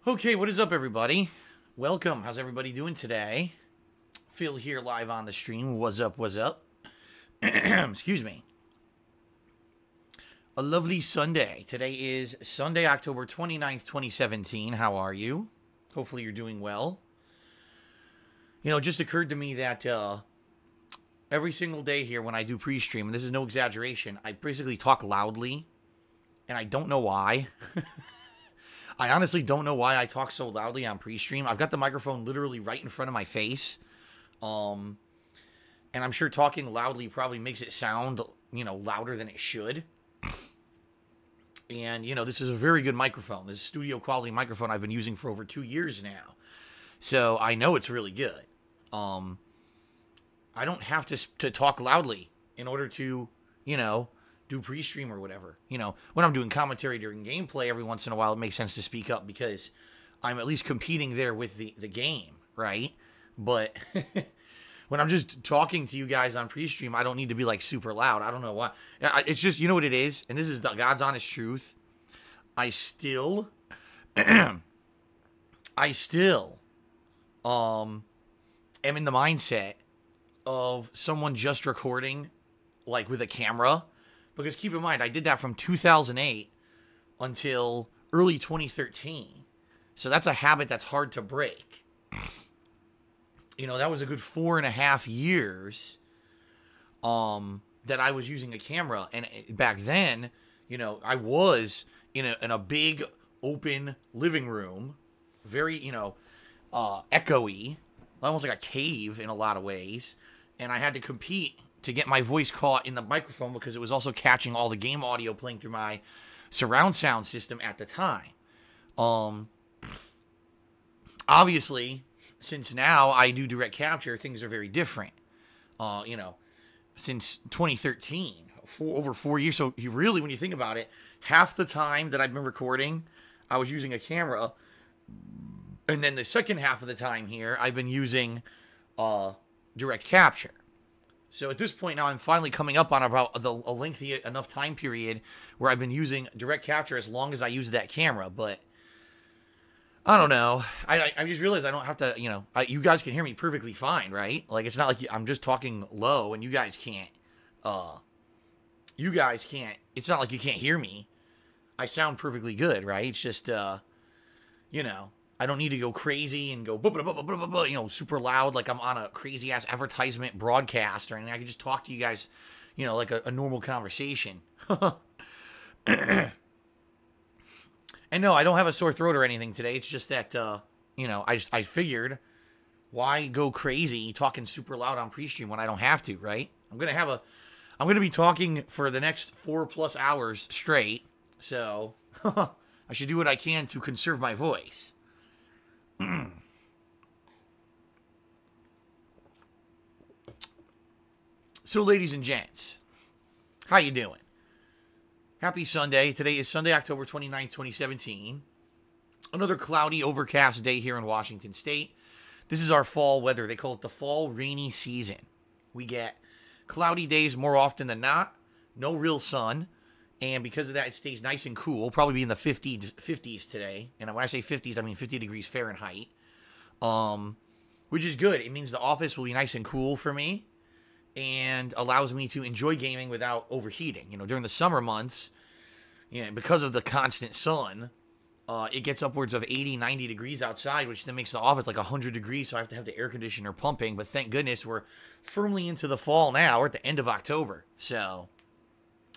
Okay, what is up, everybody? Welcome. How's everybody doing today? Phil here live on the stream. What's up? What's up? Excuse me. A lovely Sunday. Today is Sunday, October 29th, 2017. How are you? Hopefully you're doing well. You know, it just occurred to me that every single day here when I do pre-stream, and this is no exaggeration, I basically talk loudly, and I don't know why. I honestly don't know why I talk so loudly on pre-stream. I've got the microphone literally right in front of my face. And I'm sure talking loudly probably makes it sound, louder than it should. And, this is a very good microphone. This is a studio quality microphone I've been using for over 2 years now. So I know it's really good. I don't have to talk loudly in order to, do pre-stream or whatever. When I'm doing commentary during gameplay, every once in a while, it makes sense to speak up because I'm at least competing there with the game, right? But when I'm just talking to you guys on pre-stream, I don't need to be like super loud. I don't know why. It's just, you know what it is? And this is the God's honest truth. I still am in the mindset of someone just recording like with a camera. Because keep in mind, I did that from 2008 until early 2013. So that's a habit that's hard to break. That was a good 4.5 years that I was using a camera. And back then, I was in a big open living room. Very, echoey. Almost like a cave in a lot of ways. And I had to compete to get my voice caught in the microphone because it was also catching all the game audio playing through my surround sound system at the time. Obviously, since now I do direct capture, things are very different. Since 2013, over 4 years. So you really, when you think about it, half the time that I've been recording, I was using a camera. And then the second half of the time here, I've been using direct capture. So at this point now, I'm finally coming up on about a lengthy enough time period where I've been using direct capture as long as I use that camera. But I don't know. I just realized I don't have to, you guys can hear me perfectly fine, right? Like, it's not like I'm just talking low and you guys can't. It's not like you can't hear me. I sound perfectly good, right? It's just, I don't need to go crazy and go, super loud like I'm on a crazy-ass advertisement broadcast or anything. I can just talk to you guys, like a normal conversation. And no, I don't have a sore throat or anything today. It's just that, I figured, why go crazy talking super loud on pre-stream when I don't have to, right? I'm going to be talking for the next 4+ hours straight, so I should do what I can to conserve my voice. So, ladies and gents, how you doing? Happy Sunday. Today is Sunday, October 29th, 2017. Another cloudy, overcast day here in Washington State. This is our fall weather. They call it the fall rainy season. We get cloudy days more often than not. No real sun. And because of that, it stays nice and cool. Probably be in the 50s today. And when I say 50s, I mean 50 degrees Fahrenheit. Which is good. It means the office will be nice and cool for me. And allows me to enjoy gaming without overheating. During the summer months, because of the constant sun, it gets upwards of 80, 90 degrees outside, which then makes the office like 100 degrees, so I have to have the air conditioner pumping. But thank goodness we're firmly into the fall now. We're at the end of October. So,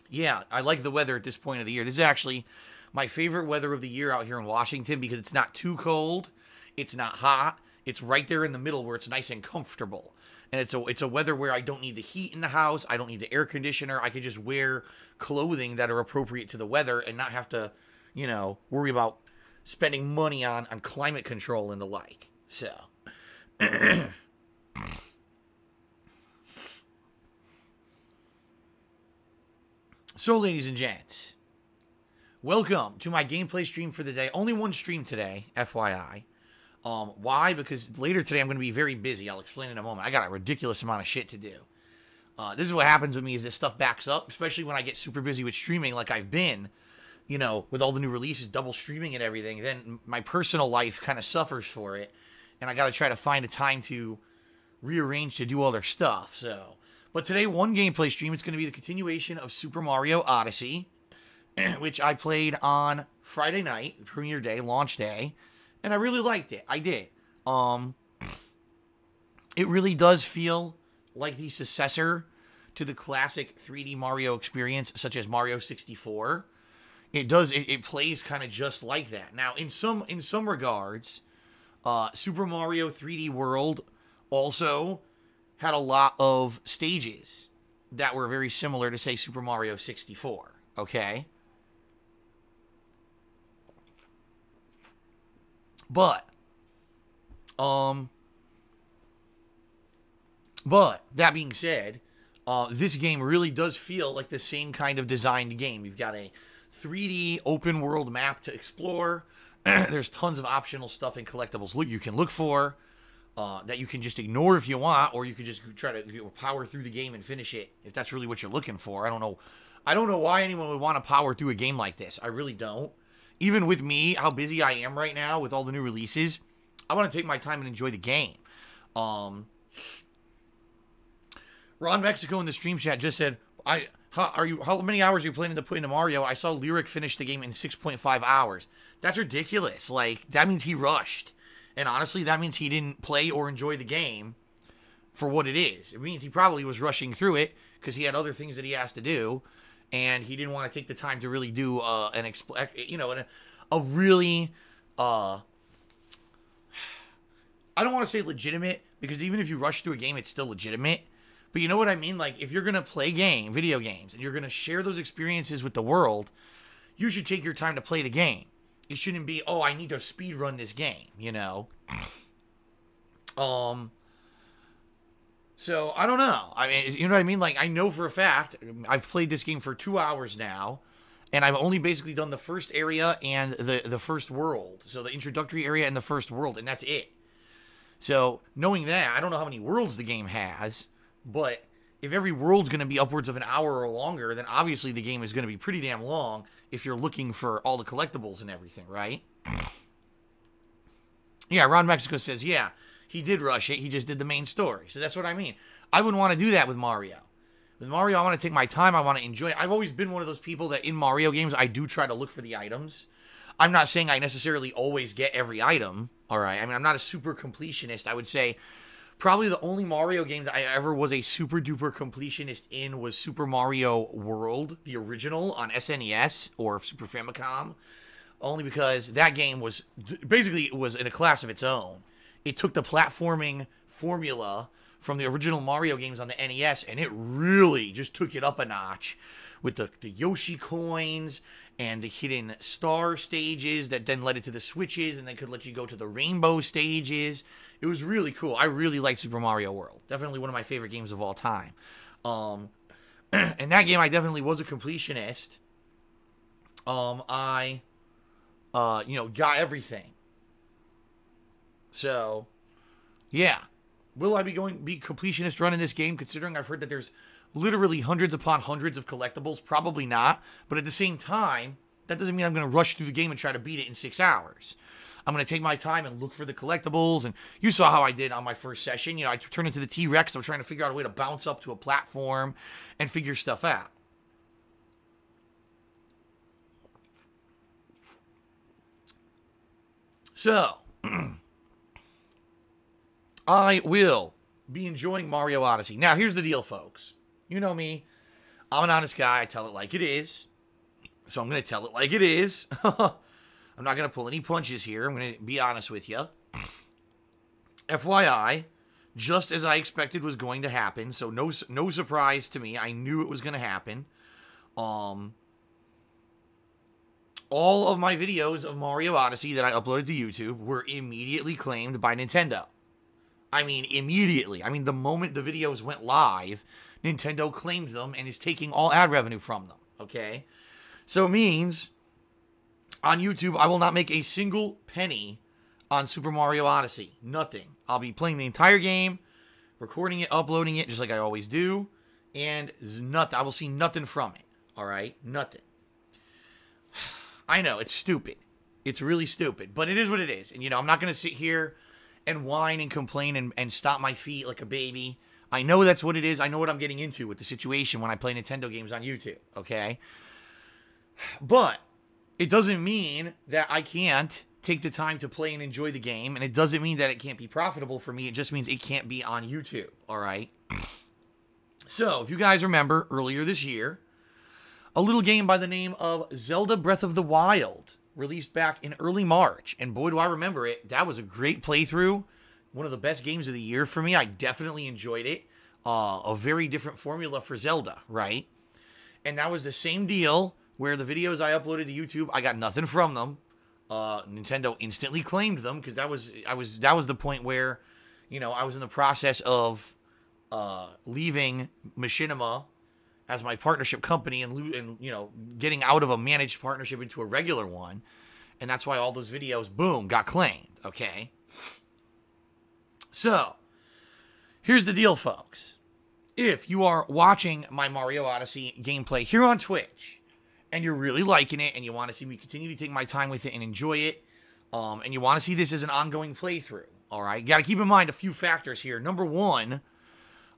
yeah, I like the weather at this point of the year. This is actually my favorite weather of the year out here in Washington because it's not too cold. It's not hot. It's right there in the middle where it's nice and comfortable. And it's a weather where I don't need the heat in the house. I don't need the air conditioner. I can just wear clothing that are appropriate to the weather and not have to, worry about spending money on climate control and the like. So, ladies and gents, welcome to my gameplay stream for the day. Only one stream today, FYI. Why? Because later today I'm going to be very busy. I'll explain in a moment. I got a ridiculous amount of shit to do. This is what happens with me is this stuff backs up, especially when I get super busy with streaming like I've been. you know, with all the new releases, double streaming and everything, then my personal life kind of suffers for it. And I got to try to find a time to rearrange to do all their stuff. So, but today, one gameplay stream, it's going to be the continuation of Super Mario Odyssey, which I played on Friday night, premiere day, launch day, and I really liked it. I did. It really does feel like the successor to the classic 3D Mario experience, such as Mario 64. It does. It plays kind of just like that. Now, in some regards, Super Mario 3D World also had a lot of stages that were very similar to, say, Super Mario 64. Okay? But that being said, this game really does feel like the same kind of designed game. You've got a 3D open world map to explore. There's tons of optional stuff and collectibles you can look for that you can just ignore if you want, or you could just try to power through the game and finish it if that's really what you're looking for. I don't know why anyone would want to power through a game like this. I really don't. Even with me, how busy I am right now with all the new releases, I want to take my time and enjoy the game. Ron Mexico in the stream chat just said, how many hours are you planning to put into Mario? I saw Lyric finish the game in 6.5 hours. That's ridiculous. Like, that means he rushed. And honestly, that means he didn't play or enjoy the game for what it is. It means he probably was rushing through it because he had other things that he has to do, and he didn't want to take the time to really do a really I don't want to say legitimate, because even if you rush through a game, it's still legitimate. But you know what I mean? Like, if you're going to play video games, and you're going to share those experiences with the world, you should take your time to play the game. It shouldn't be, oh, I need to speed run this game, you know? So, I don't know. I mean, you know what I mean? Like, I know for a fact, I've played this game for 2 hours now, and I've only basically done the first area and the first world. So, the introductory area and the first world, and that's it. So, knowing that, I don't know how many worlds the game has, but if every world's going to be upwards of an hour or longer, then obviously the game is going to be pretty damn long if you're looking for all the collectibles and everything, right? Yeah, Ron Mexico says, yeah, he did rush it. He just did the main story. So that's what I mean. I wouldn't want to do that with Mario. With Mario, I want to take my time. I want to enjoy it. I've always been one of those people that in Mario games, I do try to look for the items. I'm not saying I necessarily always get every item, all right? I mean, I'm not a super completionist. I would say probably the only Mario game that I ever was a super duper completionist in was Super Mario World, the original on SNES or Super Famicom, only because that game was basically, it was in a class of its own. It took the platforming formula from the original Mario games on the NES, and it really just took it up a notch with the Yoshi coins and the hidden star stages that then led it to the switches and then could let you go to the rainbow stages. It was really cool. I really liked Super Mario World. Definitely one of my favorite games of all time. And that game, I definitely was a completionist. I got everything. So, yeah. Will I be completionist running this game, considering I've heard that there's literally hundreds upon hundreds of collectibles? Probably not. But at the same time, that doesn't mean I'm going to rush through the game and try to beat it in 6 hours. I'm going to take my time and look for the collectibles. And you saw how I did on my first session. You know, I turned into the T-Rex. I was trying to figure out a way to bounce up to a platform and figure stuff out. So, I will be enjoying Mario Odyssey. Now, here's the deal, folks. You know me. I'm an honest guy. I tell it like it is. So I'm going to tell it like it is. I'm not going to pull any punches here. I'm going to be honest with you. FYI, just as I expected was going to happen. So no surprise to me. I knew it was going to happen. All of my videos of Mario Odyssey that I uploaded to YouTube were immediately claimed by Nintendo. I mean, immediately. I mean, the moment the videos went live, Nintendo claimed them and is taking all ad revenue from them, okay? So it means on YouTube, I will not make a single penny on Super Mario Odyssey. Nothing. I'll be playing the entire game, recording it, uploading it, just like I always do, and nothing. I will see nothing from it, all right? Nothing. I know, it's stupid. It's really stupid, but it is what it is. And, I'm not going to sit here and whine and complain and stomp my feet like a baby. I know that's what it is. I know what I'm getting into with the situation when I play Nintendo games on YouTube, okay? But it doesn't mean that I can't take the time to play and enjoy the game, and it doesn't mean that it can't be profitable for me. It just means it can't be on YouTube, all right? So, if you guys remember, earlier this year, a little game by the name of Zelda Breath of the Wild released back in early March, and boy, do I remember it. That was a great playthrough. One of the best games of the year for me. I definitely enjoyed it. A very different formula for Zelda, right? And that was the same deal where the videos I uploaded to YouTube, I got nothing from them. Nintendo instantly claimed them because that was the point where, I was in the process of leaving Machinima as my partnership company and getting out of a managed partnership into a regular one, and that's why all those videos, boom, got claimed. Okay. So, here's the deal, folks. If you are watching my Mario Odyssey gameplay here on Twitch, and you're really liking it, and you want to see me continue to take my time with it and enjoy it, and you want to see this as an ongoing playthrough, all right? You got to keep in mind a few factors here. Number one,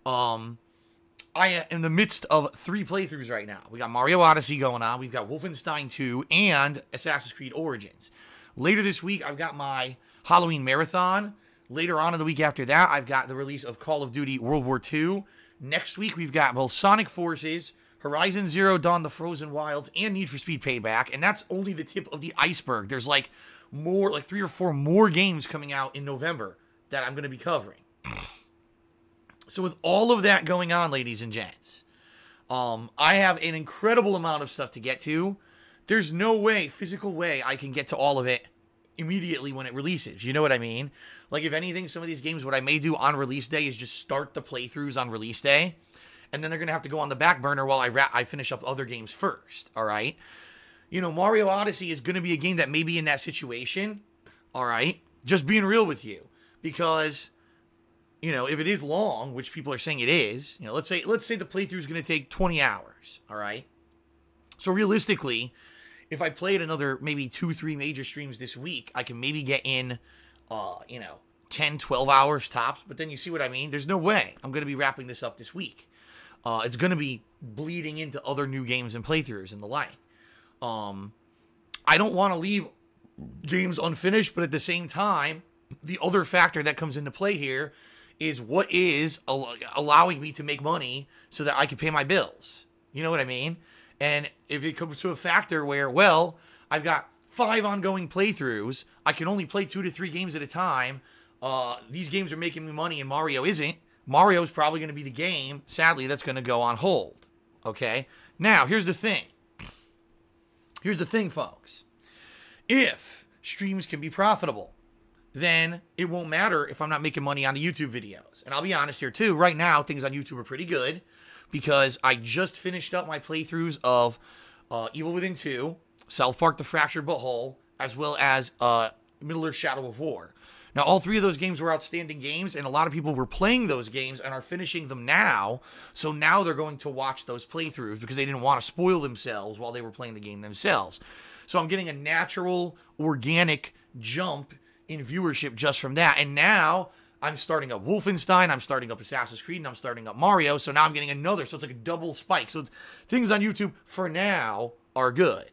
I am in the midst of 3 playthroughs right now. We got Mario Odyssey going on. We've got Wolfenstein 2 and Assassin's Creed Origins. Later this week, I've got my Halloween Marathon. Later on in the week after that, I've got the release of Call of Duty World War II. Next week, we've got both Sonic Forces, Horizon Zero Dawn, The Frozen Wilds, and Need for Speed Payback. And that's only the tip of the iceberg. There's like 3 or 4 more games coming out in November that I'm going to be covering. So with all of that going on, ladies and gents, I have an incredible amount of stuff to get to. There's no physical way I can get to all of it immediately when it releases. You know what I mean? Like, if anything, some of these games, what I may do on release day is just start the playthroughs on release day, and then they're going to have to go on the back burner while I finish up other games first, all right? Mario Odyssey is going to be a game that may be in that situation, all right? Just being real with you, because, if it is long, which people are saying it is, let's say the playthrough is going to take 20 hours, all right? So realistically, if I played another maybe 2-3 major streams this week, I can maybe get in, 10, 12 hours tops. But then you see what I mean? There's no way I'm going to be wrapping this up this week. It's going to be bleeding into other new games and playthroughs and the like. I don't want to leave games unfinished, but at the same time, the other factor that comes into play here is what is allowing me to make money so that I can pay my bills. You know what I mean? And if it comes to a factor where, I've got 5 ongoing playthroughs, I can only play 2 to 3 games at a time, these games are making me money and Mario isn't, Mario's probably going to be the game, sadly, that's going to go on hold. Okay? Now, here's the thing. Here's the thing, folks. If streams can be profitable, then it won't matter if I'm not making money on the YouTube videos. And I'll be honest here, too. Right now, things on YouTube are pretty good, because I just finished up my playthroughs of Evil Within 2, South Park The Fractured But Whole, as well as Middle-earth Shadow of War. Now, all 3 of those games were outstanding games, and a lot of people were playing those games and are finishing them now. So now they're going to watch those playthroughs because they didn't want to spoil themselves while they were playing the game themselves. So I'm getting a natural, organic jump in viewership just from that. And now I'm starting up Wolfenstein, I'm starting up Assassin's Creed, and I'm starting up Mario. So now I'm getting another. So it's like a double spike. So things on YouTube for now are good.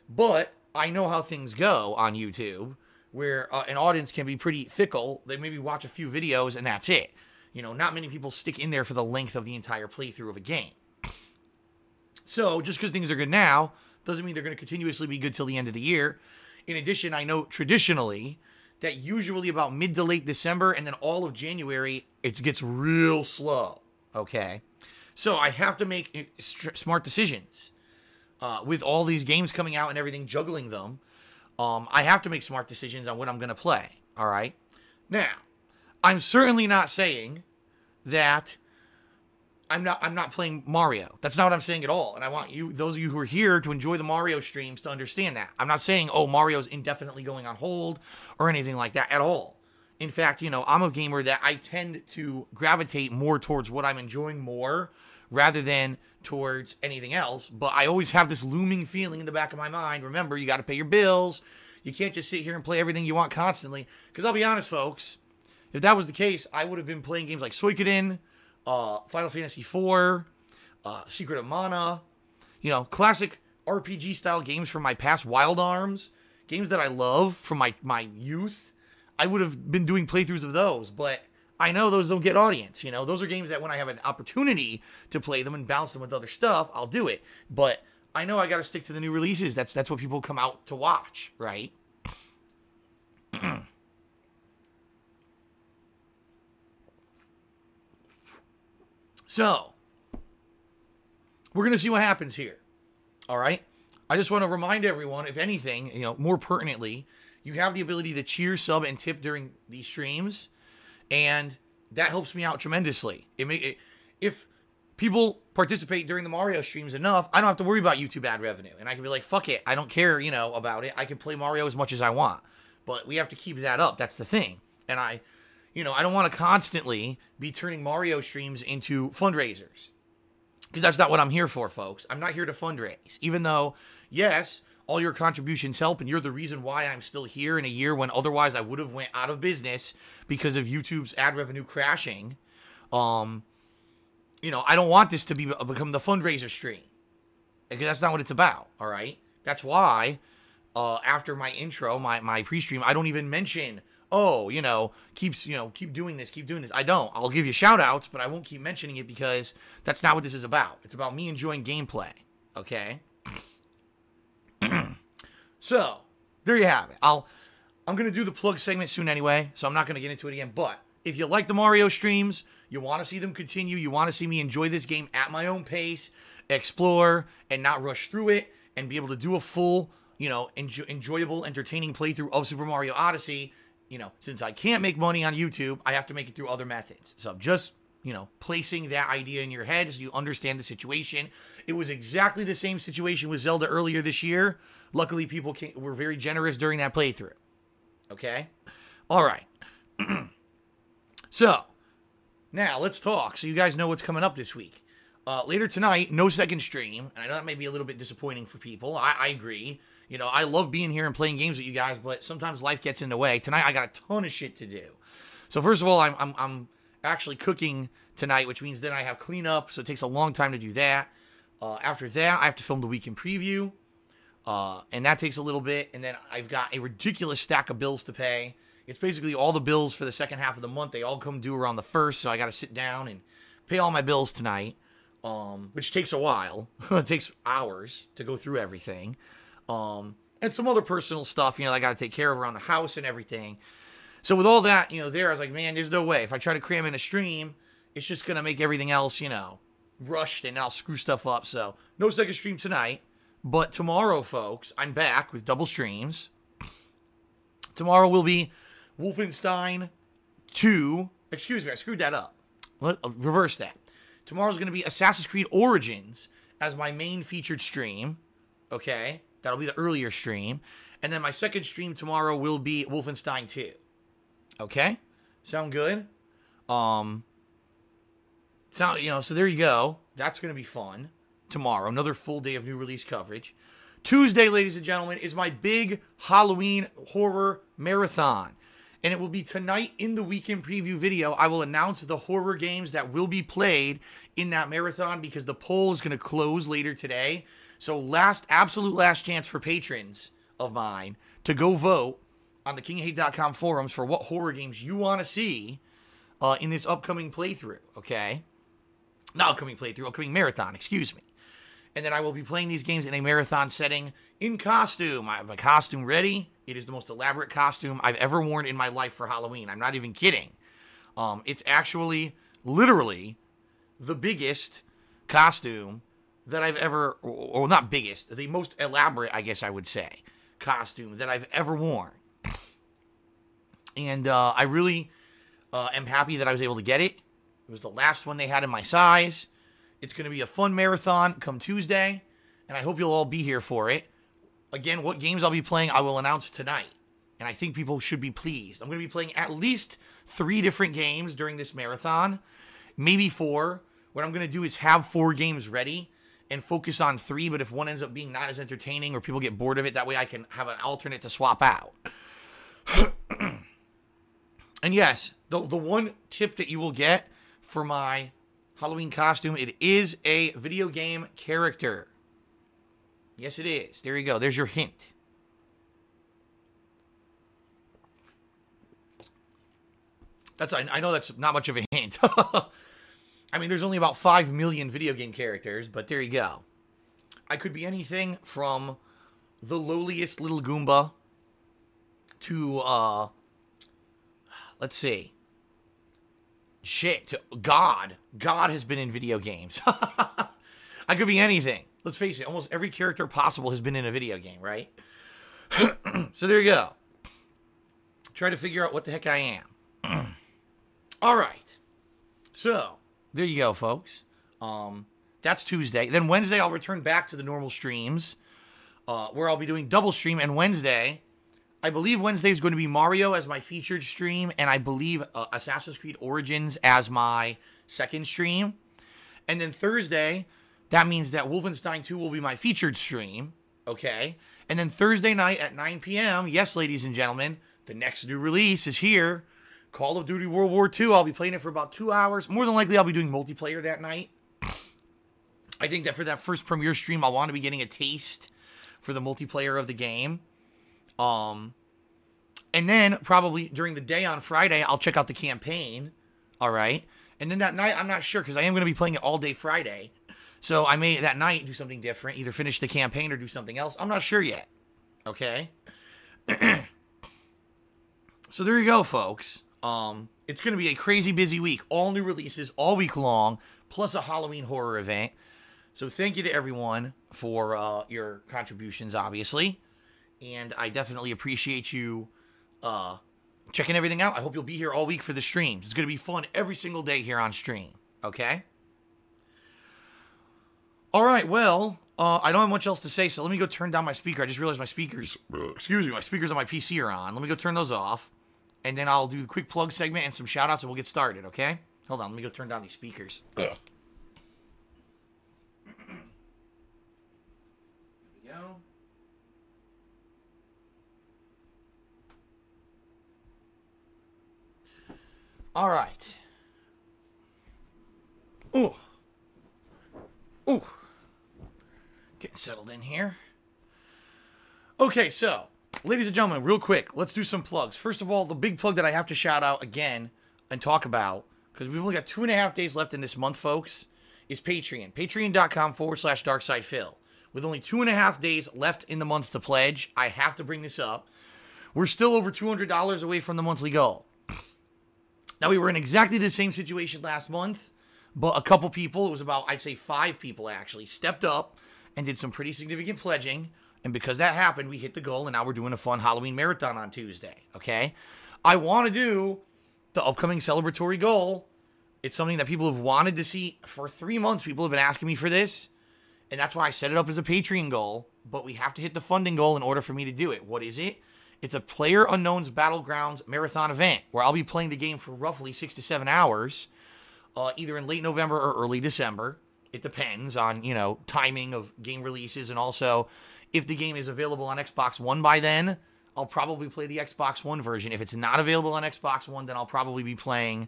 But I know how things go on YouTube, where an audience can be pretty fickle. They maybe watch a few videos and that's it. Not many people stick in there for the length of the entire playthrough of a game. So just because things are good now doesn't mean they're going to continuously be good till the end of the year. In addition, I know traditionally that usually about mid to late December and then all of January, it gets real slow. Okay? So I have to make smart decisions. With all these games coming out and everything, juggling them, I have to make smart decisions on what I'm going to play. All right? Now, I'm certainly not saying that I'm not playing Mario. That's not what I'm saying at all. And I want you, those of you who are here, to enjoy the Mario streams, to understand that. I'm not saying, Mario's indefinitely going on hold or anything like that at all. In fact, I'm a gamer that I tend to gravitate more towards what I'm enjoying more rather than towards anything else. But I always have this looming feeling in the back of my mind. Remember, you got to pay your bills. You can't just sit here and play everything you want constantly. Because I'll be honest, folks, if that was the case, I would have been playing games like Suikoden, Final Fantasy IV, Secret of Mana, you know, classic RPG style games from my past, Wild Arms, games that I love from my youth. I would have been doing playthroughs of those, but I know those don't get audience. You know, those are games that when I have an opportunity to play them and balance them with other stuff, I'll do it. But I know I got to stick to the new releases. That's what people come out to watch, right? So, we're going to see what happens here. All right? I just want to remind everyone, if anything, you know, more pertinently, you have the ability to cheer, sub, and tip during these streams, and that helps me out tremendously. If people participate during the Mario streams enough, I don't have to worry about YouTube ad revenue, and I can be like, fuck it, I don't care, you know, about it. I can play Mario as much as I want, but we have to keep that up. That's the thing, and I don't want to constantly be turning Mario streams into fundraisers, because that's not what I'm here for, folks. I'm not here to fundraise, even though, yes, all your contributions help, and you're the reason why I'm still here in a year when otherwise I would have went out of business because of YouTube's ad revenue crashing. You know, I don't want this to become the fundraiser stream, because that's not what it's about, all right? That's why, after my intro, my pre-stream, I don't even mention, oh, you know, keep doing this, keep doing this. I don't. I'll give you shout-outs, but I won't keep mentioning it because that's not what this is about. It's about me enjoying gameplay, okay? So, there you have it. I'm going to do the plug segment soon anyway, so I'm not going to get into it again. But if you like the Mario streams, you want to see them continue, you want to see me enjoy this game at my own pace, explore, and not rush through it, and be able to do a full, you know, enjoyable, entertaining playthrough of Super Mario Odyssey, you know, since I can't make money on YouTube, I have to make it through other methods. So I'm just, you know, placing that idea in your head so you understand the situation. It was exactly the same situation with Zelda earlier this year. Luckily, people were very generous during that playthrough. Okay? All right. So, now let's talk so you guys know what's coming up this week. Later tonight, no second stream. And I know that may be a little bit disappointing for people. I agree. You know, I love being here and playing games with you guys, but sometimes life gets in the way. Tonight, I got a ton of shit to do. So, first of all, I'm actually cooking tonight, which means then I have cleanup, so it takes a long time to do that. After that, I have to film the weekend preview, and that takes a little bit, and then I've got a ridiculous stack of bills to pay. It's basically all the bills for the second half of the month. They all come due around the 1st, so I got to sit down and pay all my bills tonight, which takes a while. It takes hours to go through everything, and some other personal stuff, you know, I got to take care of around the house and everything. So with all that, you know, I was like, man, there's no way. If I try to cram in a stream, it's just going to make everything else, you know, rushed, and I'll screw stuff up. So no second stream tonight. But tomorrow, folks, I'm back with double streams. Tomorrow will be Wolfenstein 2. Excuse me, I screwed that up. Reverse that. Tomorrow's going to be Assassin's Creed Origins as my main featured stream. Okay? That'll be the earlier stream. And then my second stream tomorrow will be Wolfenstein 2. Okay? Sound good? So there you go. That's going to be fun. Tomorrow, another full day of new release coverage. Tuesday, ladies and gentlemen, is my big Halloween horror marathon. And it will be tonight in the weekend preview video. I will announce the horror games that will be played in that marathon because the poll is going to close later today. So absolute last chance for patrons of mine to go vote on the KingHate.com forums for what horror games you want to see in this upcoming playthrough, okay? Not upcoming playthrough, upcoming marathon, excuse me. And then I will be playing these games in a marathon setting in costume. I have my costume ready. It is the most elaborate costume I've ever worn in my life for Halloween. I'm not even kidding. It's actually, literally, the biggest costume that I've ever, or not biggest, the most elaborate, I guess I would say, costume that I've ever worn. And I really am happy that I was able to get it. It was the last one they had in my size. It's going to be a fun marathon come Tuesday, and I hope you'll all be here for it. Again, what games I'll be playing, I will announce tonight, and I think people should be pleased. I'm going to be playing at least 3 different games during this marathon, maybe 4. what I'm going to do is have 4 games ready and focus on 3, but if one ends up being not as entertaining or people get bored of it, that way I can have an alternate to swap out. And yes, the one tip that you will get for my Halloween costume, it is a video game character. Yes, it is. There you go. There's your hint. I know that's not much of a hint. I mean, there's only about 5 million video game characters, but there you go. I could be anything from the lowliest little Goomba to, let's see. Shit, to God. God has been in video games. I could be anything. Let's face it, almost every character possible has been in a video game, right? So there you go. Try to figure out what the heck I am. All right. So, there you go, folks. That's Tuesday. Then Wednesday, I'll return back to the normal streams, where I'll be doing double stream. And Wednesday, I believe Wednesday is going to be Mario as my featured stream, and I believe Assassin's Creed Origins as my second stream. And then Thursday, that means that Wolfenstein 2 will be my featured stream, okay? And then Thursday night at 9 p.m., yes, ladies and gentlemen, the next new release is here. Call of Duty World War II. I'll be playing it for about 2 hours. More than likely, I'll be doing multiplayer that night. I think that for that first premiere stream, I want to be getting a taste for the multiplayer of the game. And then probably during the day on Friday, I'll check out the campaign. All right. And then that night, I'm not sure because I am going to be playing it all day Friday. So I may that night do something different, either finish the campaign or do something else. I'm not sure yet. Okay. So there you go, folks. It's going to be a crazy busy week. All new releases all week long, plus a Halloween horror event. So thank you to everyone for your contributions, obviously. And I definitely appreciate you checking everything out. I hope you'll be here all week for the streams. It's going to be fun every single day here on stream. Okay? All right, well, I don't have much else to say, so let me go turn down my speaker. I just realized my speakers, my speakers on my PC are on. Let me go turn those off. And then I'll do the quick plug segment and some shout-outs, and we'll get started, okay? Hold on, let me go turn down these speakers. There we go. All right. Ooh. Ooh. Getting settled in here. Okay, so, ladies and gentlemen, real quick, let's do some plugs. First of all, the big plug that I have to shout out again and talk about, because we've only got 2.5 days left in this month, folks, is Patreon. Patreon.com/DarksidePhil. With only 2.5 days left in the month to pledge, I have to bring this up. We're still over $200 away from the monthly goal. Now, we were in exactly the same situation last month, but a couple people, it was about, I'd say 5 people actually, stepped up and did some pretty significant pledging. And because that happened, we hit the goal, and now we're doing a fun Halloween marathon on Tuesday, okay? I want to do the upcoming celebratory goal. It's something that people have wanted to see for 3 months. People have been asking me for this, and that's why I set it up as a Patreon goal, but we have to hit the funding goal in order for me to do it. What is it? It's a PlayerUnknown's Battlegrounds marathon event where I'll be playing the game for roughly 6 to 7 hours, either in late November or early December. It depends on, you know, timing of game releases, and also if the game is available on Xbox One by then, I'll probably play the Xbox One version. If it's not available on Xbox One, then I'll probably be playing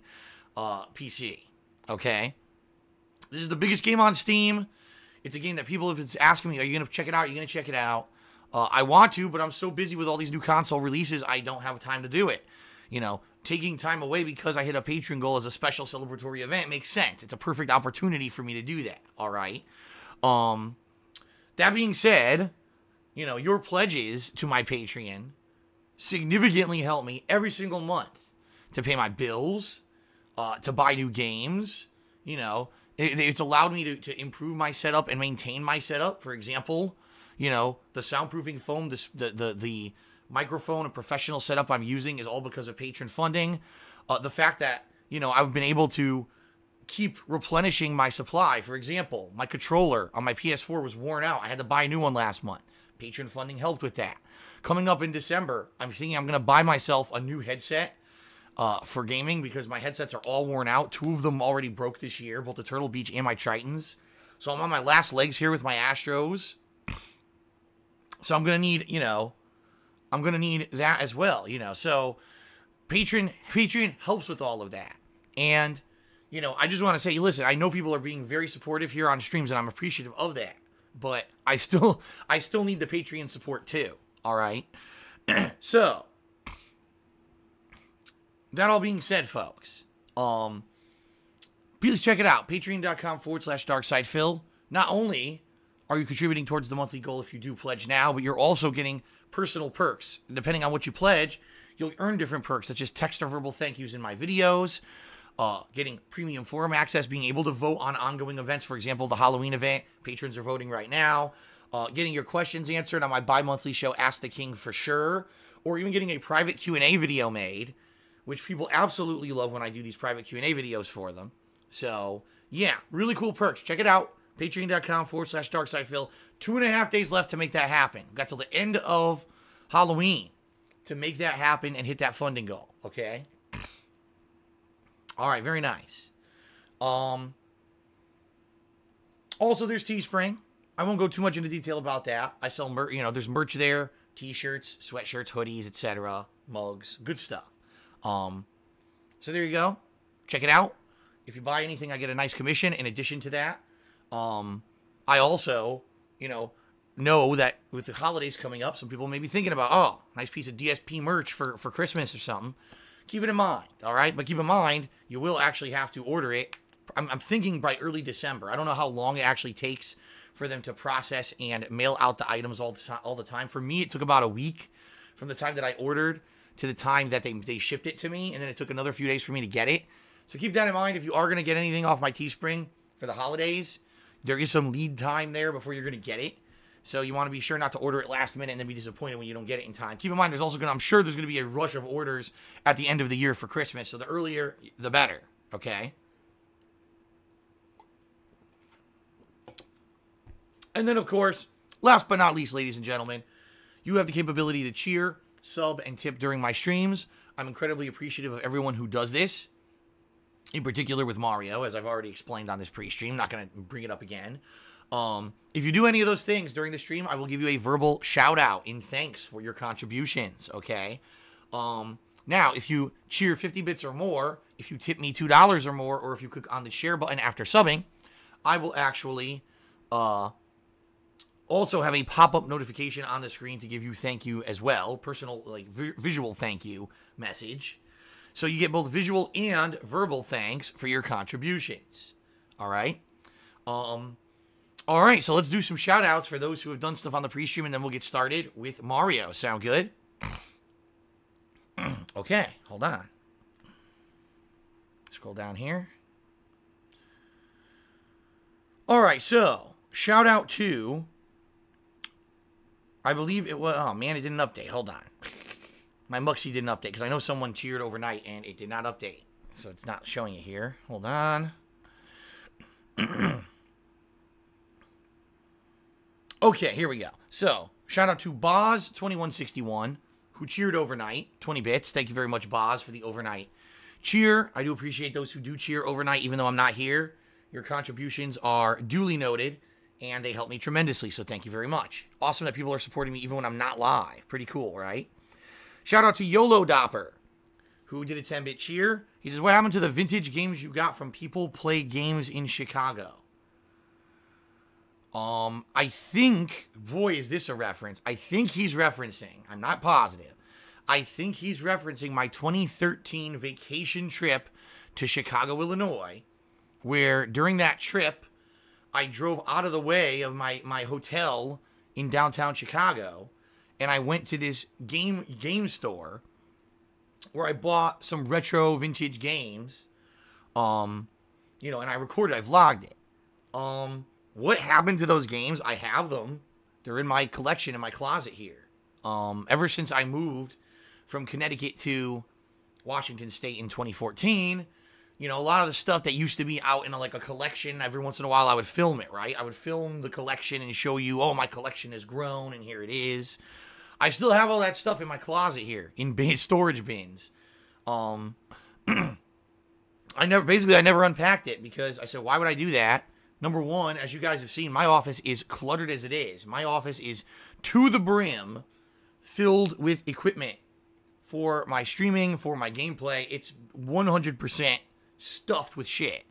PC. Okay? This is the biggest game on Steam. It's a game that people have been asking me, are you going to check it out? Are you going to check it out? I want to, but I'm so busy with all these new console releases, I don't have time to do it. You know, taking time away because I hit a Patreon goal as a special celebratory event makes sense. It's a perfect opportunity for me to do that. All right? That being said, you know, your pledges to my Patreon significantly help me every single month to pay my bills, to buy new games. You know, it's allowed me to improve my setup and maintain my setup. For example, you know, the soundproofing foam, the microphone and professional setup I'm using is all because of patron funding. The fact that, you know, I've been able to keep replenishing my supply. For example, my controller on my PS4 was worn out. I had to buy a new one last month. Patron funding helped with that. Coming up in December, I'm thinking I'm going to buy myself a new headset. for gaming because my headsets are all worn out. 2 of them already broke this year, both the Turtle Beach and my Tritons. So I'm on my last legs here with my Astros. So I'm going to need, I'm going to need that as well, So Patreon helps with all of that. And, I just want to say, listen, I know people are being very supportive here on streams, and I'm appreciative of that. But I still need the Patreon support too. All right. So that all being said, folks, please check it out. Patreon.com/DarksidePhil. Not only are you contributing towards the monthly goal if you do pledge now, but you're also getting personal perks. And depending on what you pledge, you'll earn different perks, such as text or verbal thank yous in my videos, getting premium forum access, being able to vote on ongoing events. For example, the Halloween event, patrons are voting right now. Getting your questions answered on my bi-monthly show, Ask the King for Sure, or even getting a private Q&A video made, which people absolutely love when I do these private Q&A videos for them. So, yeah, really cool perks. Check it out. Patreon.com/DarksidePhil. 2.5 days left to make that happen. We've got till the end of Halloween to make that happen and hit that funding goal, okay? All right, very nice. Also, there's Teespring. I won't go too much into detail about that. I sell merch, there's merch there, t-shirts, sweatshirts, hoodies, etc., mugs, good stuff. So there you go. Check it out. If you buy anything, I get a nice commission. In addition to that, I also, know that with the holidays coming up, some people may be thinking about, oh, nice piece of DSP merch for Christmas or something. Keep it in mind, all right? But keep in mind, you will actually have to order it. I'm thinking by early December. I don't know how long it actually takes for them to process and mail out the items all the time. For me, it took about a week from the time that I ordered to the time that they shipped it to me, and then it took another few days for me to get it. So keep that in mind. If you are going to get anything off my Teespring for the holidays, there is some lead time there before you're going to get it. So you want to be sure not to order it last minute and then be disappointed when you don't get it in time. Keep in mind, I'm sure there's going to be a rush of orders at the end of the year for Christmas. So the earlier, the better. Okay? And then, of course, last but not least, ladies and gentlemen, you have the capability to cheer, sub, and tip during my streams. I'm incredibly appreciative of everyone who does this, in particular with Mario, as I've already explained on this pre-stream. Not going to bring it up again. If you do any of those things during the stream, I will give you a verbal shout-out in thanks for your contributions, okay? Now, if you cheer 50 bits or more, if you tip me $2 or more, or if you click on the share button after subbing, I will actually also have a pop-up notification on the screen to give you thank you as well, personal, visual thank you message. So you get both visual and verbal thanks for your contributions. All right? All right, so let's do some shout-outs for those who have done stuff on the pre-stream, and then we'll get started with Mario. Sound good? Okay, hold on. Scroll down here. All right, so shout-out to... I believe it was... Oh, man, it didn't update. Hold on. My Muxie didn't update, because I know someone cheered overnight, and it did not update. So it's not showing it here. Hold on. Okay, here we go. So, shout out to Boz2161, who cheered overnight. 20 bits. Thank you very much, Boz, for the overnight cheer. I do appreciate those who do cheer overnight, even though I'm not here. Your contributions are duly noted, and they help me tremendously, so thank you very much. Awesome that people are supporting me even when I'm not live. Pretty cool, right? Shout out to YOLO Dopper, who did a 10-bit cheer. He says, what happened to the vintage games you got from People Play Games in Chicago? I think, boy, is this a reference. I think he's referencing, I'm not positive. I think he's referencing my 2013 vacation trip to Chicago, Illinois, where during that trip, I drove out of the way of my hotel in downtown Chicago, and I went to this game store where I bought some retro vintage games, and I recorded, I vlogged it. What happened to those games? I have them. They're in my collection in my closet here. Ever since I moved from Connecticut to Washington State in 2014, a lot of the stuff that used to be out in a collection, every once in a while I would film it, right? I would film the collection and show you, oh, my collection has grown and here it is. I still have all that stuff in my closet here in storage bins. Um, I never unpacked it because I said, why would I do that? Number one, as you guys have seen, my office is cluttered as it is. My office is to the brim filled with equipment for my streaming, for my gameplay. It's 100% stuffed with shit.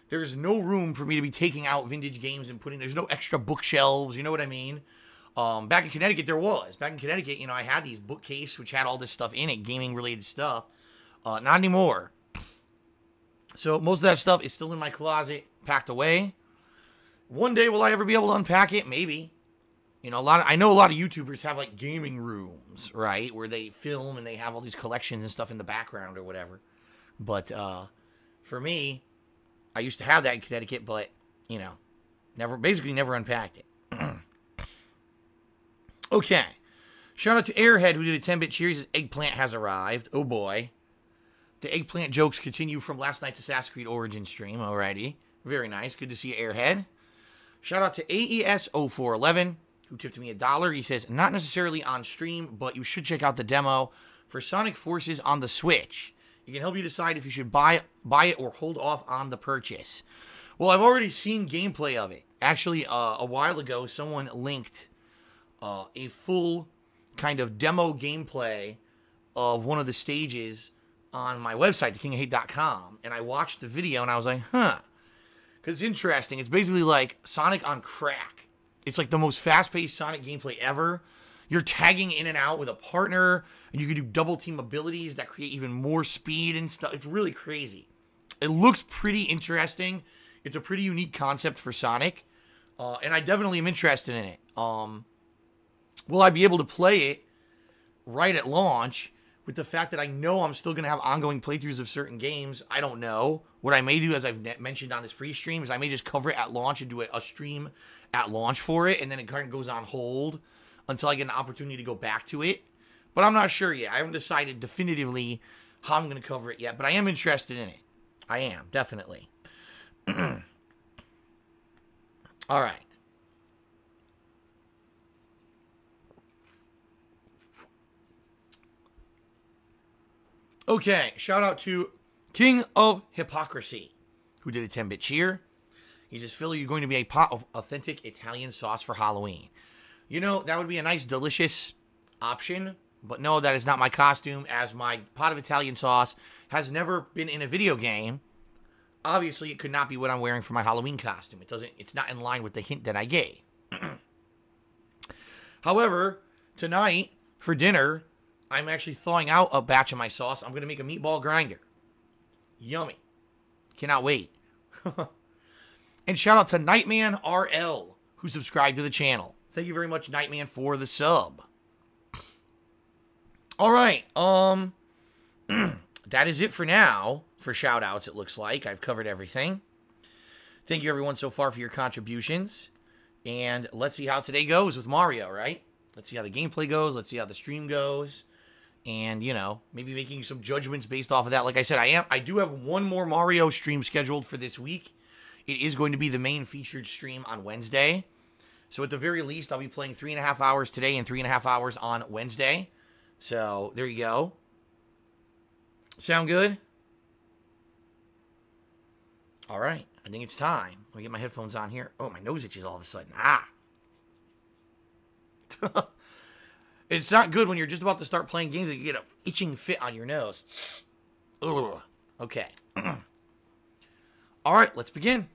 There's no room for me to be taking out vintage games and there's no extra bookshelves, you know what I mean? Back in Connecticut, there was. Back in Connecticut, you know, I had these bookcase which had all this stuff in it, gaming-related stuff. Not anymore. So most of that stuff is still in my closet, packed away. One day, will I ever be able to unpack it? Maybe. You know, I know a lot of YouTubers have, like, gaming rooms, right? Where they film and they have all these collections and stuff in the background or whatever. But, for me, I used to have that in Connecticut, but, you know, basically never unpacked it. Okay. Shout out to Airhead, who did a 10-bit cheer. He says, Eggplant has arrived. Oh, boy. The Eggplant jokes continue from last night's Assassin's Creed Origin stream. Alrighty. Very nice. Good to see you, Airhead. Shout out to AES0411, who tipped me $1. He says, not necessarily on stream, but you should check out the demo for Sonic Forces on the Switch. It can help you decide if you should buy it or hold off on the purchase. Well, I've already seen gameplay of it. Actually, a while ago, someone linked a full kind of demo gameplay of one of the stages on my website, thekingofhate.com, and I watched the video, and I was like, huh. Because it's interesting. It's basically like Sonic on crack. It's like the most fast-paced Sonic gameplay ever. You're tagging in and out with a partner, and you can do double-team abilities that create even more speed and stuff. It's really crazy. It looks pretty interesting. It's a pretty unique concept for Sonic, and I definitely am interested in it. Will I be able to play it right at launch with the fact that I know I'm still going to have ongoing playthroughs of certain games? I don't know. What I may do, as I've mentioned on this pre-stream, is I may just cover it at launch and do a stream at launch for it, and then it kind of goes on hold until I get an opportunity to go back to it. But I'm not sure yet. I haven't decided definitively how I'm going to cover it yet, but I am interested in it. I am, definitely. All right. Okay, shout out to King of Hypocrisy, who did a 10-bit cheer. He says, Phil, you're going to be a pot of authentic Italian sauce for Halloween. You know, that would be a nice, delicious option. But no, that is not my costume, as my pot of Italian sauce has never been in a video game. Obviously, it could not be what I'm wearing for my Halloween costume. It's not in line with the hint that I gave. However, tonight, for dinner, I'm actually thawing out a batch of my sauce. I'm going to make a meatball grinder. Yummy. Cannot wait. And shout out to Nightman RL, who subscribed to the channel. Thank you very much, Nightman, for the sub. All right. That is it for now for shout outs, it looks like. I've covered everything. Thank you, everyone, so far for your contributions. And let's see how today goes with Mario, right? Let's see how the gameplay goes. Let's see how the stream goes. And, you know, maybe making some judgments based off of that. Like I said, I do have one more Mario stream scheduled for this week. It is going to be the main featured stream on Wednesday. So at the very least, I'll be playing 3.5 hours today and 3.5 hours on Wednesday. So there you go. Sound good? All right. I think it's time. Let me get my headphones on here. Oh, my nose itches all of a sudden. Ah. It's not good when you're just about to start playing games and you get an itching fit on your nose. Ugh. Okay. All right, let's begin.